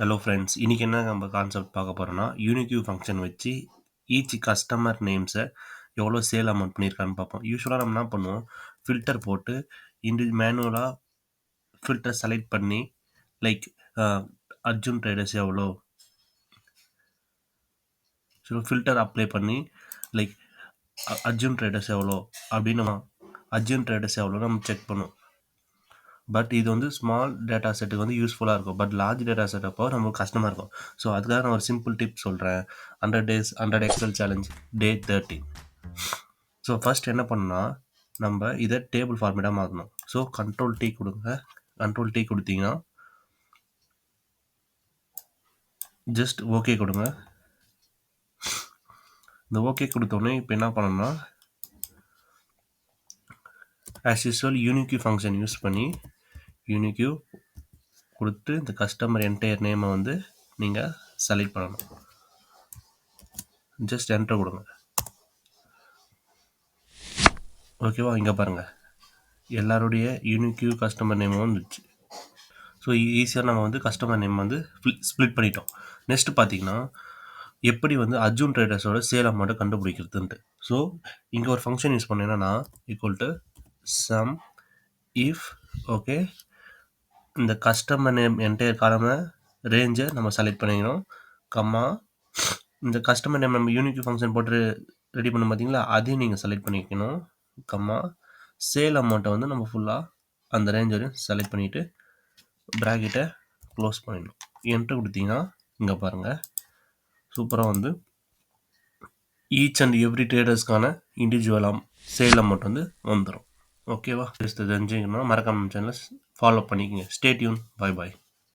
Hello friends, இன்றைக்கி என்ன நம்ம கான்செப்ட் பார்க்க போகிறோன்னா யூனிக்யூ ஃபங்க்ஷன் வச்சு ஈச் கஸ்டமர் நேம்ஸை எவ்வளோ சேல் அமௌண்ட் பண்ணியிருக்கான்னு பார்ப்போம். யூஸ்வலாக நம்ம என்ன பண்ணுவோம், ஃபில்டர் போட்டு மேனுவலாக ஃபில்டர் செலக்ட் பண்ணி லைக் அர்ஜுன் ட்ரேடர்ஸ் எவ்வளோ, ஸோ ஃபில்டர் அப்ளை பண்ணி லைக் அர்ஜுன் ட்ரேடர்ஸ் எவ்வளோ அப்படின்னு அர்ஜுன் ட்ரேடர்ஸ் எவ்வளோ நம்ம செக் பண்ணுவோம். பட் இது வந்து ஸ்மால் டேட்டா செட்டுக்கு வந்து யூஸ்ஃபுல்லாக இருக்கும். பட் லார்ஜ் டேட்டா செட் அப்போ நமக்கு கஷ்டமாக இருக்கும். ஸோ அதுக்காக நான் ஒரு சிம்பிள் டிப் சொல்கிறேன். 100 days 100 Excel challenge day 30. So first என்ன பண்ணணும்னா, நம்ம இதை டேபிள் ஃபார்மேட்டாக மாற்றணும். ஸோ கண்ட்ரோல் T கொடுங்க. கண்ட்ரோல் T கொடுத்தீங்கன்னா ஜஸ்ட் ஓகே கொடுங்க. இந்த ஓகே கொடுத்தோடனே இப்போ என்ன பண்ணணும்னா, as usual unique function use பண்ணி யூனிக்யூ கொடுத்து இந்த கஸ்டமர் என்டையர் நேமை வந்து நீங்கள் செலக்ட் பண்ணணும். ஜஸ்ட் என்டர் கொடுங்க. ஓகேவா, இங்கே பாருங்கள் எல்லாருடைய யூனிக்யூ கஸ்டமர் நேமும் வந்துச்சு. ஸோ ஈஸியாக நம்ம வந்து கஸ்டமர் நேம் வந்து ஸ்ப்ளிட் பண்ணிட்டோம். நெக்ஸ்ட் பார்த்தீங்கன்னா, எப்படி வந்து அர்ஜுன் ட்ரேடர்ஸோட சேல் அமௌண்ட்டை கண்டுபிடிக்கிறதுன்ட்டு. ஸோ இங்கே ஒரு ஃபங்க்ஷன் யூஸ் பண்ணேன்னா equal to some if okay இந்த கஸ்டமர் நேம் என்டையர் காலமை ரேஞ்சை நம்ம செலக்ட் பண்ணிக்கணும், கம்மா இந்த கஸ்டமர் நேம் நம்ம யூனிக்யூ ஃபங்க்ஷன் போட்டு ரெடி பண்ண பார்த்தீங்களா, அதையும் நீங்கள் செலக்ட் பண்ணிக்கணும், கம்மா சேல் அமௌண்ட்டை வந்து நம்ம ஃபுல்லாக அந்த ரேஞ்ச் வரையும் செலக்ட் பண்ணிவிட்டு ப்ராக்கெட்டை க்ளோஸ் பண்ணிடணும். என்ட்ரு கொடுத்தீங்கன்னா இங்கே பாருங்கள் சூப்பராக வந்து ஈச் அண்ட் எவ்ரி ட்ரேடர்ஸ்க்கான இண்டிவிஜுவல் சேல் அமௌண்ட் வந்து வந்துடும். ஓகேவா, தெரிஞ்சுக்கணும்னா மறக்காம சேனலை ஃபாலோ பண்ணிக்கங்க. Stay tune. பை பாய்.